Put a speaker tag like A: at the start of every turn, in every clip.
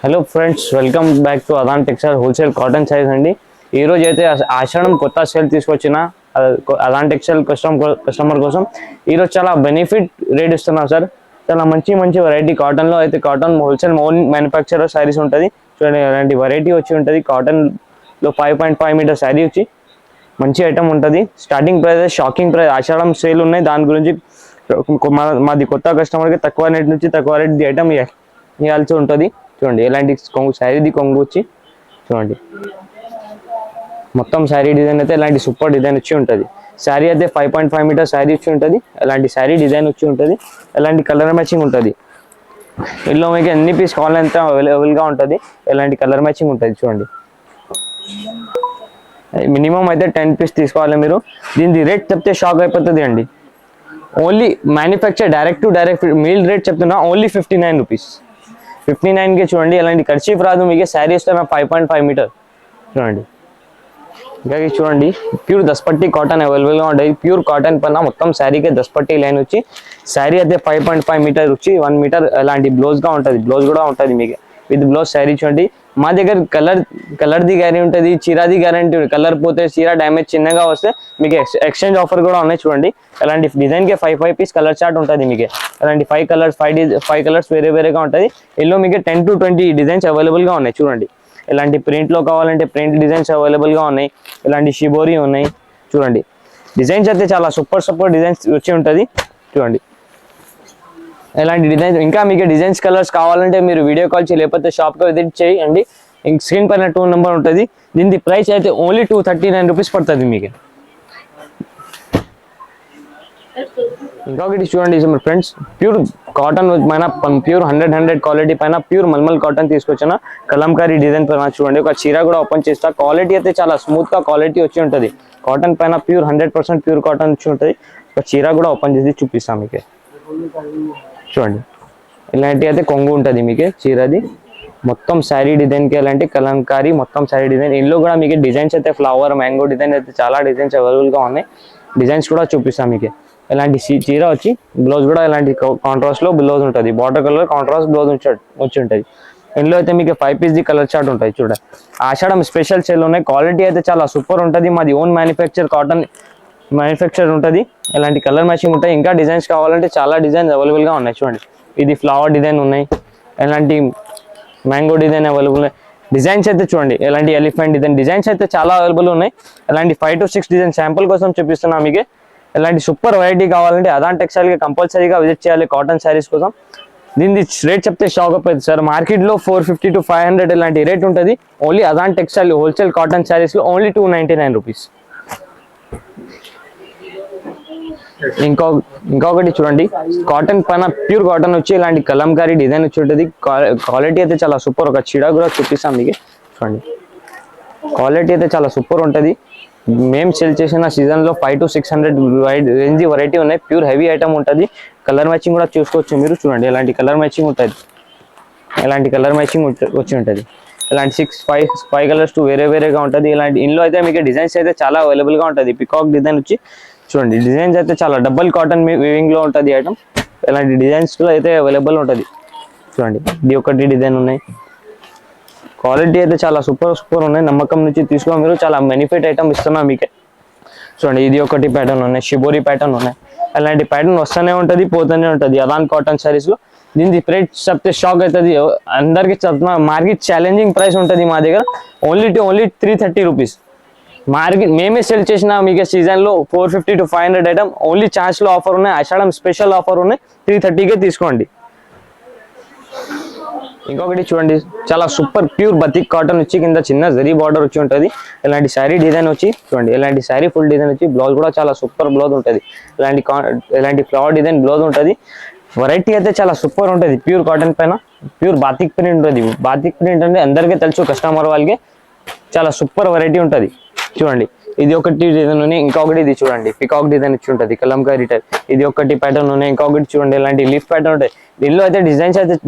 A: Hello friends, welcome back to Adan textile wholesale cotton size అండి. ఈ రోజు అయితే ఆషాఢం కొత్త సేల్ తీసుకొచ్చిన అదాన్ టెక్స్టైల్ కస్టమర్ కోసం ఈరోజు చాలా బెనిఫిట్ రేట్ ఇస్తున్నాం సార్. చాలా మంచి మంచి వెరైటీ కాటన్లో అయితే cotton wholesale own manufacturer saris ఉంటుంది. చూడండి, అలాంటి వెరైటీ వచ్చి ఉంటుంది. కాటన్లో 5.5 మీటర్ శారీ వచ్చి మంచి ఐటమ్ ఉంటుంది. స్టార్టింగ్ ప్రైస్ షాకింగ్ ప్రైస్, ఆషాఢం సేల్ ఉన్నాయి. దాని గురించి మాది కొత్త కస్టమర్కి తక్కువ రేట్ నుంచి తక్కువ రేట్ ఐటమ్ ఇవ్వాల్సి ఉంటుంది. చూడండి, ఎలాంటి కొంగు శారీది కొంగు వచ్చి చూడండి, మొత్తం శారీ డిజైన్ అయితే ఎలాంటి సూపర్ డిజైన్ వచ్చి ఉంటుంది. శారీ అయితే 5.5 మీటర్ శారీ వచ్చి ఉంటుంది. ఎలాంటి శారీ డిజైన్ వచ్చి ఉంటుంది. ఎలాంటి కలర్ మ్యాచింగ్ ఉంటుంది. ఇందులో మీకు ఎన్ని పీస్ కావాలంటే అవైలబుల్గా ఉంటుంది. ఎలాంటి కలర్ మ్యాచింగ్ ఉంటుంది. చూడండి, మినిమం అయితే 10 పీస్ తీసుకోవాలి మీరు. దీని రేట్ చెప్తే షాక్ అయిపోతుంది అండి. Only manufacture direct to direct meal rate చెప్తున్నా, ఓన్లీ 59 రూపీస్. 59కి చూడండి, ఎలాంటి ఖర్చీఫ్ రాదు మీకు. శారీ ఇస్తున్నా 5.5 మీటర్. చూడండి, ఇంకా చూడండి, ప్యూర్ దస్పట్టి కాటన్ అవైలబుల్గా ఉంటుంది. ప్యూర్ కాటన్ పైన మొత్తం శారీకి దస్పట్టి లైన్ వచ్చి శారీ అయితే 5.5 మీటర్ వచ్చి 1 మీటర్ అలాంటి బ్లౌజ్గా ఉంటుంది. బ్లౌజ్ కూడా ఉంటుంది మీకు విత్ బ్లౌజ్. శారీ చూడండి, మా దగ్గర కలర్ది గ్యారెంటీ ఉంటుంది, చీరాది గ్యారెంటీ. కలర్ పోతే చీర డ్యామేజ్ చిన్నగా వస్తే మీకు ఎక్స్చేంజ్ ఆఫర్ కూడా ఉన్నాయి. చూడండి, అలాంటి డిజైన్కి 5 పీస్ కలర్ చార్ట్ ఉంటుంది మీకు. అలాంటి 5 కలర్స్ వేరే వేరేగా ఉంటుంది. ఇందులో మీకు 10 to 20 డిజైన్స్ అవైలబుల్గా ఉన్నాయి. చూడండి, ఇలాంటి ప్రింట్లో కావాలంటే ప్రింట్ డిజైన్స్ అవైలబుల్గా ఉన్నాయి. ఇలాంటి షిబోరీ ఉన్నాయి. చూడండి, డిజైన్స్ అయితే చాలా సూపర్ డిజైన్స్ వచ్చి ఉంటుంది. చూడండి, ఇలాంటి డిజైన్స్ ఇంకా మీకు డిజైన్స్ కలర్స్ కావాలంటే మీరు వీడియో కాల్ చేయి, లేకపోతే షాప్కి విజిట్ చేయండి. స్క్రీన్ పైన 2 నెంబర్ ఉంటుంది. దీని ప్రైస్ అయితే ఓన్లీ 239 రూపీస్ పడుతుంది మీకు. ఇంకొకటి చూడండి ఫ్రెండ్స్, ప్యూర్ కాటన్ పైన ప్యూర్ 100 క్వాలిటీ పైన ప్యూర్ మల్మల్ కాటన్ తీసుకొచ్చిన కలంకారీ డిజైన్ పైన. చూడండి, ఒక చీర కూడా ఓపెన్ చేస్తా. క్వాలిటీ అయితే చాలా స్మూత్గా క్వాలిటీ వచ్చి ఉంటుంది. కాటన్ పైన ప్యూర్ 100% ప్యూర్ కాటన్ వచ్చి ఉంటుంది. ఒక చీర కూడా ఓపెన్ చేసి చూపిస్తాం మీకు. చూడండి, ఇలాంటి అయితే కొంగు ఉంటుంది మీకు చీరది. మొత్తం శారీ డిజైన్కి ఎలాంటి కలంకారీ మొత్తం శారీ డిజైన్. ఇందులో కూడా మీకు డిజైన్స్ అయితే ఫ్లవర్, మ్యాంగో డిజైన్ అయితే చాలా డిజైన్స్ అవైలబుల్గా ఉన్నాయి. డిజైన్స్ కూడా చూపిస్తాం మీకు. ఇలాంటి చీర వచ్చి బ్లౌజ్ కూడా ఇలాంటి కాంట్రాస్ట్లో బ్లౌజ్ ఉంటుంది. బార్డర్ కలర్ కాంట్రాస్ట్ బ్లౌజ్ వచ్చి ఉంటుంది. ఇందులో అయితే మీకు 5 పీస్ కలర్ చార్ట్ ఉంటుంది. చూడండి, ఆషాఢం స్పెషల్ సేల్ ఉన్నాయి. క్వాలిటీ అయితే చాలా సూపర్ ఉంటుంది. మాది ఓన్ కాటన్ మ్యానుఫ్యాక్చర్ ఉంటుంది. ఇలాంటి కలర్ మ్యాచింగ్ ఉంటాయి. ఇంకా డిజైన్స్ కావాలంటే చాలా డిజైన్స్ అవైలబుల్గా ఉన్నాయి. చూడండి, ఇది ఫ్లవర్ డిజైన్ ఉన్నాయి. ఇలాంటి మ్యాంగో డిజైన్ అవైలబుల్. డిజైన్స్ అయితే చూడండి, ఎలాంటి ఎలిఫెంట్ డిజైన్స్ అయితే చాలా అవైలబుల్ ఉన్నాయి. ఇలాంటి 5 to 6 డిజైన్ శాంపుల్ కోసం చూపిస్తున్నాం మీకు. ఇలాంటి సూపర్ వెరైటీ కావాలంటే అదాన్ టెక్స్టైల్కి కంపల్సరీగా విజిట్ చేయాలి కాటన్ శారీస్ కోసం. దీని రేట్ చెప్తే షాక్ అయిపోతుంది సార్. మార్కెట్లో 450 to 500 ఇలాంటి రేట్ ఉంటుంది. ఓన్లీ అదాన్ టెక్స్టైల్ హోల్సేల్ కాటన్ శారీస్లో ఓన్లీ 299 రూపీస్. ఇంకొకటి చూడండి, కాటన్ పైన ప్యూర్ కాటన్ వచ్చి ఇలాంటి కలంకారీ డిజైన్ వచ్చి ఉంటుంది. క్వాలిటీ అయితే చాలా సూపర్. ఒక చీడ కూడా చూపిస్తాం మీకు. చూడండి, క్వాలిటీ అయితే చాలా సూపర్ ఉంటుంది. మేము సేల్ చేసిన సీజన్లో 500 to 600 రేంజ్ వెరైటీ ఉన్నాయి. ప్యూర్ హెవీ ఐటమ్ ఉంటుంది. కలర్ మ్యాచింగ్ కూడా చూసుకోవచ్చు మీరు. చూడండి, ఎలాంటి కలర్ మ్యాచింగ్ ఉంటుంది. ఎలాంటి కలర్ మ్యాచింగ్ వచ్చి ఉంటుంది. ఇలాంటి 5 కలర్స్ వేరే వేరేగా ఉంటుంది. ఇలాంటి ఇందులో అయితే మీకు డిజైన్స్ అయితే చాలా అవైలబుల్గా ఉంటుంది. పికాక్ డిజైన్ వచ్చి చూడండి, డిజైన్స్ అయితే చాలా డబుల్ కాటన్ వీవింగ్లో ఉంటుంది ఐటమ్. ఇలాంటి డిజైన్స్లో అయితే అవైలబుల్ ఉంటుంది. చూడండి, ఇది ఒకటి డిజైన్ ఉన్నాయి. క్వాలిటీ అయితే చాలా సూపర్ ఉన్నాయి. నమ్మకం నుంచి తీసుకో మీరు. చాలా బెనిఫిట్ ఐటమ్ ఇస్తున్నాం మీకే. చూడండి, ఇది ఒకటి ప్యాటర్న్ ఉన్నాయి. షిబోరీ ప్యాటర్న్ ఉన్నాయి. అలాంటి ప్యాటర్న్ వస్తూనే ఉంటుంది, పోతూనే ఉంటుంది అదాన్ కాటన్ శారీస్లో. దీని ప్రైస్ చెప్తే షాక్ అవుతుంది. అందరికీ చెప్తున్నా, మార్కెట్ ఛాలెంజింగ్ ప్రైస్ ఉంటుంది మా దగ్గర. Only 330 rupees. మార్కెట్ మేమే సెల్ చేసిన మీకు సీజన్లో 450 to 500 ఐటమ్. ఓన్లీ ఛాన్స్లో ఆఫర్ ఉన్నాయి. ఆషాఢం స్పెషల్ ఆఫర్ ఉన్నాయి. 330కే తీసుకోండి. ఇంకొకటి చూడండి, చాలా సూపర్ ప్యూర్ బతిక్ కాటన్ వచ్చి కింద చిన్న జరీ బార్డర్ వచ్చి ఉంటుంది. ఇలాంటి శారీ డిజైన్ వచ్చి చూడండి, ఇలాంటి శారీ ఫుల్ డిజైన్ వచ్చి బ్లౌజ్ కూడా చాలా సూపర్ బ్లౌజ్ ఉంటుంది. ఇలాంటి ఫ్లవర్ డిజైన్ బ్లౌజ్ ఉంటుంది. వెరైటీ అయితే చాలా సూపర్ ఉంటుంది. ప్యూర్ కాటన్ పైన ప్యూర్ బాతిక్ ప్రింట్ ఉంటుంది. బాతిక్ ప్రింట్ అంటే అందరికీ తెలుసు కస్టమర్ వాళ్ళకి. చాలా సూపర్ వెరైటీ ఉంటుంది. చూడండి, ఇది ఒకటి డిజైన్ ఉన్నాయి. ఇంకొకటి ఇది చూడండి, పికాక్ డిజైన్ వచ్చి ఉంటుంది కలంకారీ టైప్. ఇది ఒకటి ప్యాటర్న్ ఉన్నాయి. ఇంకొకటి చూడండి, ఇలాంటి లీఫ్ ప్యాటర్న్ ఉంటాయి. దీనిలో అయితే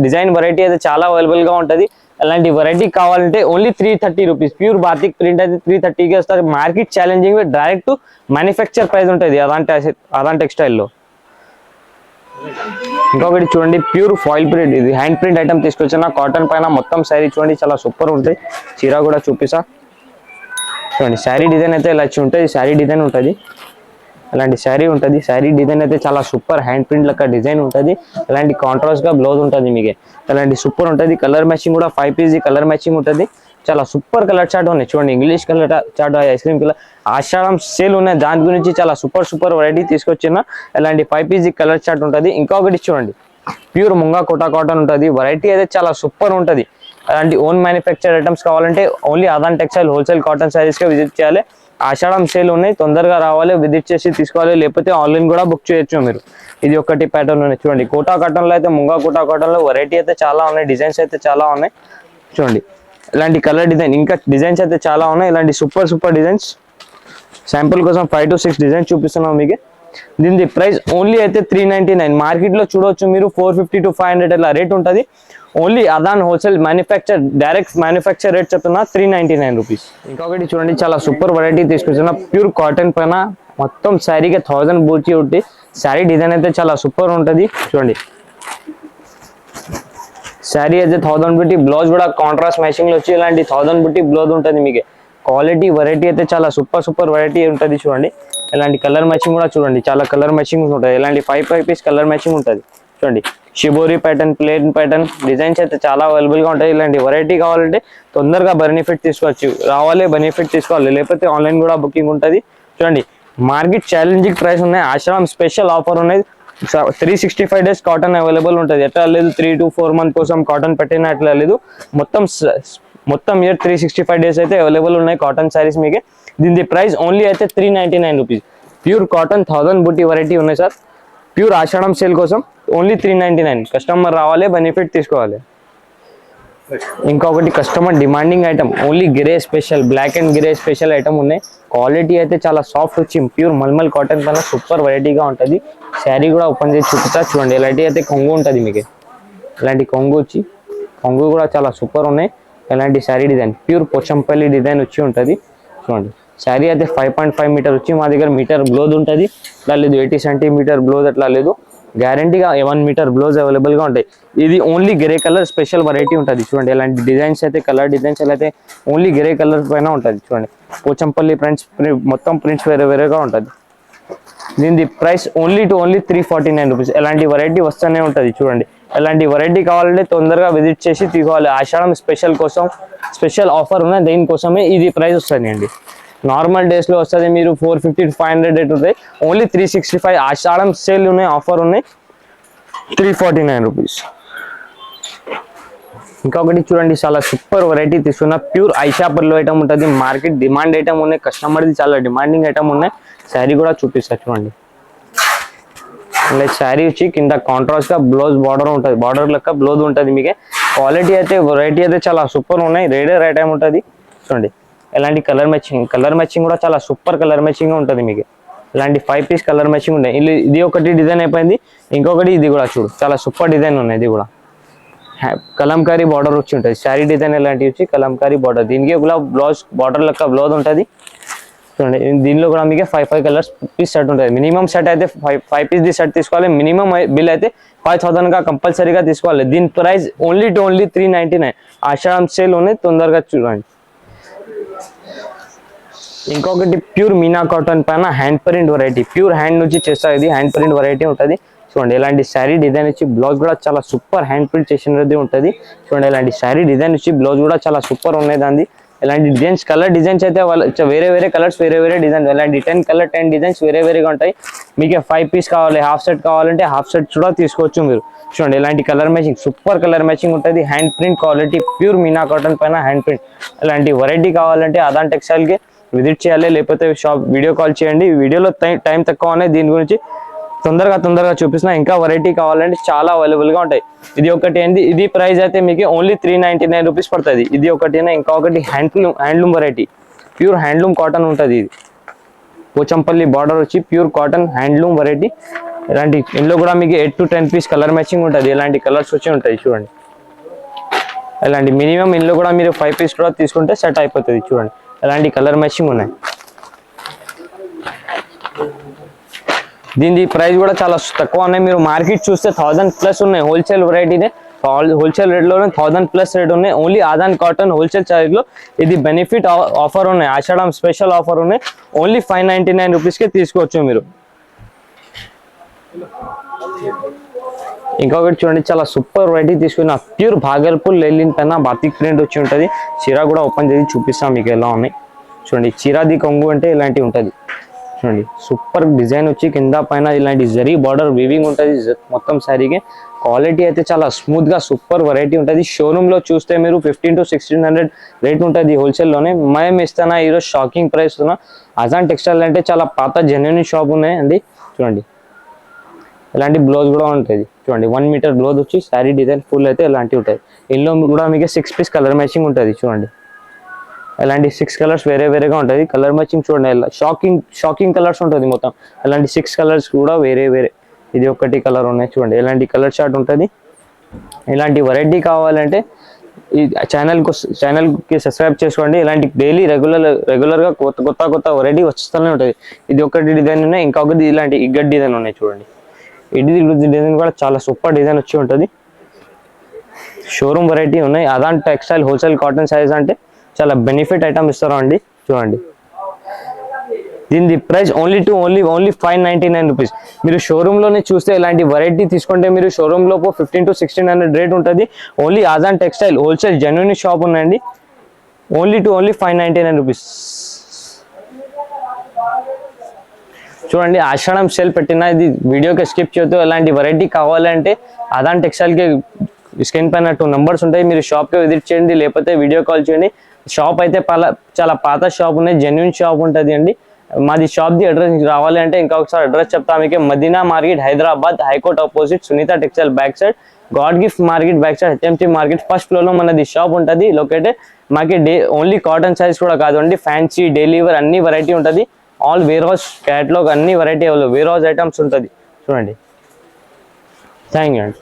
A: డిజైన్ వెరైటీ అయితే చాలా అవైలబుల్గా ఉంటుంది. అలాంటి వెరైటీ కావాలంటే only 330 rupees. Pure batik print అయితే 330కి వస్తారు. Market challenging direct manufacture price ఉంటుంది అదాన్ టెక్స్టైల్లో. ఇంకొకటి చూడండి ప్యూర్ ఫాయిల్ ప్రింట్, ఇది హ్యాండ్ ప్రింట్ ఐటమ్ తీసుకొచ్చిన కాటన్ పైన మొత్తం శారీ చూడండి చాలా సూపర్ ఉంటుంది. చీర కూడా చూపిస్తా చూడండి. శారీ డిజైన్ అయితే ఇలా ఉంటుంది, శారీ డిజైన్ ఉంటుంది, అలాంటి శారీ ఉంటుంది. శారీ డిజైన్ అయితే చాలా సూపర్ హ్యాండ్ ప్రింట్ లెక్క డిజైన్ ఉంటుంది. అలాంటి కాంట్రాస్ట్ గా బ్లౌజ్ ఉంటుంది మీకు, అలాంటి సూపర్ ఉంటుంది. కలర్ మ్యాచింగ్ కూడా 5 పీస్ కలర్ మ్యాచింగ్ ఉంటుంది. చాలా సూపర్ కలర్ చార్ట్ ఉన్నాయి చూడండి, English colour chart, ice cream colour, Ashadham sale ఉన్నాయి, దాని గురించి చాలా సూపర్ వెరైటీ తీసుకొచ్చిన. అలాంటి 5 పీస్ కలర్ చార్ట్ ఉంటుంది. ఇంకొకటి చూడండి ప్యూర్ ముంగా కోటా కాటన్ ఉంటుంది. వెరైటీ అయితే చాలా సూపర్ ఉంటుంది. అలాంటి ఓన్ మ్యానుఫ్యాక్చర్ ఐటమ్స్ కావాలంటే only Adan textile wholesale cotton saris కే విజిట్ చేయాలి. ఆషాఢం సేల్ ఉన్నాయి, తొందరగా రావాలి, విజిట్ చేసి తీసుకోవాలి, లేకపోతే ఆన్లైన్ కూడా బుక్ చేయొచ్చు మీరు. ఇది ఒకటి ప్యాటర్న్ ఉన్నాయి చూడండి. కోటా కాటన్ లో అయితే ముంగా కోటా కాటన్ లో వెరైటీ అయితే చాలా ఉన్నాయి, డిజైన్స్ అయితే చాలా ఉన్నాయి చూడండి. ఇలాంటి కలర్ డిజైన్ ఇంకా డిజైన్స్ అయితే చాలా ఉన్నాయి. ఇలాంటి సూపర్ డిజైన్స్ శాంపుల్ కోసం 5 to 6 డిజైన్స్ చూపిస్తున్నాం మీకు. దీని ప్రైస్ ఓన్లీ అయితే 399. మార్కెట్ లో చూడవచ్చు మీరు 450 to 500 అలా రేట్ ఉంటుంది. Only Adan wholesale manufacture direct manufacture rate చెప్తున్నా 399 రూపీస్. ఇంకొకటి చూడండి చాలా సూపర్ వెరైటీ తీసుకొచ్చిన ప్యూర్ కాటన్ పైన మొత్తం శారీకి 1000 బూచి ఉంటే శారీ డిజైన్ అయితే చాలా సూపర్ ఉంటుంది చూడండి. శారీ అయితే 1000 బుట్టి, బ్లౌజ్ కూడా కాంట్రాస్ట్ మ్యాచింగ్ లో వచ్చి ఇలాంటి 1000 బుట్టి బ్లౌజ్ ఉంటుంది మీకు. క్వాలిటీ వెరైటీ అయితే చాలా సూపర్ వెరైటీ ఉంటుంది చూడండి. ఇలాంటి కలర్ మ్యాచింగ్ కూడా చూడండి, చాలా కలర్ మ్యాచింగ్ ఉంటుంది. ఇలాంటి 5 పీస్ కలర్ మ్యాచింగ్ ఉంటుంది చూడండి. Shibori pattern, plain pattern designs అయితే చాలా అవైలబుల్ గా ఉంటాయి. ఇలాంటి వెరైటీ కావాలంటే తొందరగా బెనిఫిట్ తీసుకోవచ్చు, రావాలి బెనిఫిట్ తీసుకోవాలి, లేకపోతే ఆన్లైన్ కూడా బుకింగ్ ఉంటుంది చూడండి. మార్కెట్ ఛాలెంజింగ్ ప్రైస్ ఉన్నాయి, ఆశ్రమం స్పెషల్ ఆఫర్ ఉన్నాయి. 365 days కాటన్ అవైలబుల్ ఉంటుంది. ఎట్లా లేదు 3 to 4 month కోసం కాటన్ పెట్టిన అట్లా లేదు, మొత్తం ఇయర్ 365 days అయితే అవైలబుల్ ఉన్నాయి కాటన్ శారీస్ మీకు. దీని ప్రైస్ ఓన్లీ అయితే 399 రూపీస్. ప్యూర్ కాటన్ 1000 బుట్టి వెరైటీ ఉన్నాయి సార్. ప్యూర్ ఆషాఢం సేల్ కోసం ఓన్లీ 399. కస్టమర్ రావాలి, బెనిఫిట్ తీసుకోవాలి. ఇంకొకటి customer demanding item only grey special, black and grey special item ఉన్నాయి. క్వాలిటీ అయితే చాలా సాఫ్ట్ వచ్చి ప్యూర్ మల్మల్ కాటన్ పైన సూపర్ వెరైటీగా ఉంటుంది. శారీ కూడా ఓపెన్ చేసి చూపుతా చూడండి. ఇలాంటి అయితే కొంగు ఉంటుంది మీకు, ఇలాంటి కొంగు వచ్చి కొంగు కూడా చాలా సూపర్ ఉన్నాయి. ఇలాంటి sari design pure Pochampally design వచ్చి ఉంటుంది చూడండి. శారీ అయితే 5.5 మీటర్ వచ్చి మా దగ్గర మీటర్ బ్లౌజ్ ఉంటుంది. అట్లా లేదు 80 సెంటీమీటర్ బ్లౌజ్ అట్లా లేదు, గ్యారంటీగా 1 మీటర్ బ్లౌజ్ అవైలబుల్ గా ఉంటాయి. ఇది only grey colour special variety ఉంటుంది చూడండి. ఇలాంటి డిజైన్స్ అయితే కలర్ డిజైన్స్ అయితే ఓన్లీ గ్రే కలర్ పైన ఉంటుంది చూడండి. పోచంపల్లి ప్రింట్స్ మొత్తం ప్రింట్స్ వేరేగా ఉంటుంది. దీని ప్రైస్ ఓన్లీ 349 రూపీస్. ఎలాంటి వెరైటీ వస్తూనే ఉంటుంది చూడండి. ఎలాంటి వెరైటీ కావాలంటే తొందరగా విజిట్ చేసి తీసుకోవాలి. ఆషాఢం స్పెషల్ కోసం స్పెషల్ ఆఫర్ ఉన్నాయి, దీనికోసమే ఇది ప్రైస్ వస్తుంది అండి. నార్మల్ డేస్ లో వస్తుంది మీరు 450 to 500 రేట్ ఉంటాయి. ఓన్లీ 365 ఆషాఢం సేల్ ఉన్నాయి, ఆఫర్ ఉన్నాయి 349 రూపీస్. ఇంకొకటి చూడండి చాలా సూపర్ వెరైటీ తీసుకున్న ప్యూర్ ఐషాపర్లో ఐటమ్ ఉంటుంది. మార్కెట్ డిమాండ్ ఐటమ్ ఉన్నాయి, కస్టమర్ది చాలా డిమాండింగ్ ఐటమ్ ఉన్నాయి. శారీ కూడా చూపిస్తా చూడండి. లైక్ శారీ వచ్చి కింద కాంట్రాస్ట్ గా బ్లౌజ్ బార్డర్ ఉంటుంది, బార్డర్ లెక్క బ్లౌజ్ ఉంటుంది మీకు. క్వాలిటీ అయితే వెరైటీ అయితే చాలా సూపర్ ఉన్నాయి, రేడర్ ఐటమ్ ఉంటుంది చూడండి. ఇలాంటి కలర్ మ్యాచింగ్ కూడా చాలా సూపర్ కలర్ మ్యాచింగ్ ఉంటుంది మీకు. ఇలాంటి 5 పీస్ కలర్ మ్యాచింగ్ ఉన్నాయి. ఇది ఒకటి డిజైన్ అయిపోయింది. ఇంకొకటి ఇది కూడా చూడు చాలా సూపర్ డిజైన్ ఉన్నాయి. ఇది కూడా కలంకారీ బార్డర్ వచ్చి ఉంటుంది. శారీ డిజైన్ ఇలాంటివి వచ్చి కలంకారీ బార్డర్, దీనికి కూడా బ్లౌజ్ బార్డర్ లెక్క బ్లౌజ్ ఉంటుంది చూడండి. దీనిలో కూడా మీకు 5 కలర్స్ పీస్ సెట్ ఉంటుంది. మినిమం సెట్ అయితే 5 పీస్ ది సెట్ తీసుకోవాలి. మినిమం బిల్ అయితే 5000 గా కంపల్సరీగా తీసుకోవాలి. దీని ప్రైస్ ఓన్లీ 399. ఆషాఢం సేల్ ఉన్నాయి, తొందరగా చూడండి. ఇంకొకటి ప్యూర్ మీనా కాటన్ పైన hand print variety, pure hand నుంచి చేస్తారు. ఇది హ్యాండ్ ప్రింట్ వెరైటీ ఉంటుంది చూడండి. ఇలాంటి శారీ డిజైన్ వచ్చి బ్లౌజ్ కూడా చాలా సూపర్ హ్యాండ్ ప్రింట్ చేసినది ఉంటుంది చూడండి. ఇలాంటి శారీ డిజైన్ వచ్చి బ్లౌజ్ కూడా చాలా సూపర్ ఉన్నాయి దాన్ని. ఇలాంటి డిజైన్స్ కలర్ డిజైన్స్ అయితే వేరే కలర్స్ వేరే డిజైన్, ఇలాంటి 10 డిజైన్స్ వేరేగా ఉంటాయి. మీకు 5 పీస్ కావాలి, హాఫ్ సెట్ కావాలంటే హాఫ్ సెట్ కూడా తీసుకోవచ్చు మీరు చూడండి. ఇలాంటి colour matching super colour matching ఉంటుంది. Hand print quality pure Meena cotton పైన హ్యాండ్ ప్రింట్. ఇలాంటి వెరైటీ కావాలంటే అదాన్ టెక్స్టైల్ కి విజిట్ చేయాలి, లేకపోతే షాప్ వీడియో కాల్ చేయండి. వీడియోలో టైం తక్కువ ఉన్నాయి, దీని గురించి తొందరగా చూపిస్తున్నా. ఇంకా వెరైటీ కావాలంటే చాలా అవైలబుల్ గా ఉంటాయి. ఇది ఒకటి ఏంటి, ఇది ప్రైస్ అయితే మీకు ఓన్లీ 399 రూపీస్ పడుతుంది. ఇది ఒకటి, ఇంకొకటి handloom variety pure handloom cotton ఉంటుంది. ఇది పోచంపల్లి బార్డర్ వచ్చి ప్యూర్ కాటన్ హ్యాండ్లూమ్ వెరైటీ. ఇలాంటి ఇందులో కూడా మీకు 8 to 10 పీస్ కలర్ మ్యాచింగ్ ఉంటుంది. ఇలాంటి కలర్స్ వచ్చి ఉంటాయి చూడండి. ఇలాంటి మినిమం ఇందులో కూడా మీరు 5 పీస్ కూడా తీసుకుంటే సెట్ అయిపోతుంది చూడండి. ఇలాంటి కలర్ మ్యాచింగ్ ఉన్నాయి. దీని ప్రైస్ కూడా చాలా తక్కువ ఉన్నాయి. మీరు మార్కెట్ చూస్తే 1000+ ఉన్నాయి. హోల్సేల్ వెరైటీనే, హోల్సేల్ రేట్ లో 1000+ రేట్ ఉన్నాయి. Only Aadan cotton wholesale charge లో ఇది బెనిఫిట్ ఆఫర్ ఉన్నాయి. ఆషాఢం స్పెషల్ ఆఫర్ ఉన్నాయి. ఓన్లీ 599 రూపీస్ కే తీసుకోవచ్చు మీరు. ఇంకొకటి చూడండి, చాలా సూపర్ వెరైటీ తీసుకున్న ప్యూర్ భాగల్పూర్ లెలిన్ పైన బాతిక్ ప్రింట్ వచ్చి ఉంటుంది. చీర కూడా ఓపెన్ చేసి చూపిస్తాం మీకు ఎలా ఉన్నాయి. చూడండి, చీరాది కొంగు అంటే ఇలాంటి ఉంటుంది. చూడండి, సూపర్ డిజైన్ వచ్చి కింద పైన ఇలాంటి జరీ బార్డర్ వీవింగ్ ఉంటుంది మొత్తం శారీకి. క్వాలిటీ అయితే చాలా స్మూత్ గా సూపర్ వెరైటీ ఉంటుంది. షోరూమ్ లో చూస్తే మీరు 1500 to 1600 రేట్ ఉంటుంది హోల్సేల్ లోనే. మేము ఇస్తానా ఈరోజు షాకింగ్ ప్రైస్ ఉన్నా. అజాన్ టెక్స్టైల్ అంటే చాలా పాత జెన్యున్ షాప్ ఉన్నాయి అండి. చూడండి, ఇలాంటి బ్లౌజ్ కూడా ఉంటుంది. చూడండి, 1 మీటర్ బ్లౌజ్ వచ్చి శారీ డిజైన్ ఫుల్ అయితే ఇలాంటివి ఉంటాయి. ఇందులో కూడా మీకు 6 పీస్ కలర్ మ్యాచింగ్ ఉంటుంది. చూడండి, ఇలాంటి 6 కలర్స్ వేరేగా ఉంటుంది. కలర్ మ్యాచింగ్ చూడండి, షాకింగ్ కలర్స్ ఉంటుంది మొత్తం. ఇలాంటి 6 కలర్స్ కూడా వేరే. ఇది ఒకటి కలర్ ఉన్నాయి. చూడండి, ఇలాంటి కలర్ చార్ట్ ఉంటుంది. ఇలాంటి వెరైటీ కావాలంటే ఈ ఛానల్కి సబ్స్క్రైబ్ చేసుకోండి. ఇలాంటి డైలీ రెగ్యులర్గా కొత్త వెరైటీ వస్తూనే ఉంటుంది. ఇది ఒకటి డిజైన్ ఉన్నాయి. ఇంకొకటి ఇలాంటి ఇగ్గట్ డిజైన్ ఉన్నాయి. చూడండి, ఇది డిజైన్ కూడా చాలా సూపర్ డిజైన్ వచ్చి ఉంటుంది. షోరూమ్ వెరైటీ ఉన్నాయి. అదాన్ టెక్స్టైల్ హోల్సేల్ కాటన్ సైజ్ అంటే చాలా బెనిఫిట్ ఐటమ్ ఇస్తారు అండి. చూడండి, దీని ప్రైస్ ఓన్లీ 599 రూపీస్. మీరు షోరూమ్ లోనే చూస్తే ఇలాంటి వెరైటీ తీసుకుంటే మీరు షోరూమ్ లో 1500 to 1600 రేట్ ఉంటుంది. Only Adan textile wholesale genuine shop ఉన్నాయండి. Only 599 rupees. చూడండి, ఆషాఢం సేల్ పెట్టిన ఇది వీడియోకి స్కిప్ చేస్తూ ఇలాంటి వెరైటీ కావాలంటే ఆదాన్ టెక్స్టైల్కి స్క్రీన్ పైన 2 నెంబర్స్ ఉంటాయి. మీరు షాప్కి విజిట్ చేయండి, లేకపోతే వీడియో కాల్ చేయండి. షాప్ అయితే చాలా పాత షాప్ ఉన్నాయి, జెన్యున్ షాప్ ఉంటుంది అండి. మాది షాప్ది అడ్రస్ రావాలి అంటే ఇంకొకసారి అడ్రస్ చెప్తా మీకు. Madina market, Hyderabad, high court opposite, Sunitha textile back side, God gift market back side, HMT market first floor లో మనది షాప్ ఉంటుంది లొకేటెడ్. మాకి ఓన్లీ కాటన్ సైజ్ కూడా కాదు అండి, ఫ్యాన్సీ, డైలీ వేర్ అన్ని వెరైటీ ఉంటుంది. ఆల్ వేర్ హౌస్ క్యాటలాగ్ అన్ని వెరైటీ వేర్ హౌస్ ఐటమ్స్ ఉంటుంది. చూడండి, థ్యాంక్ యూ అండి.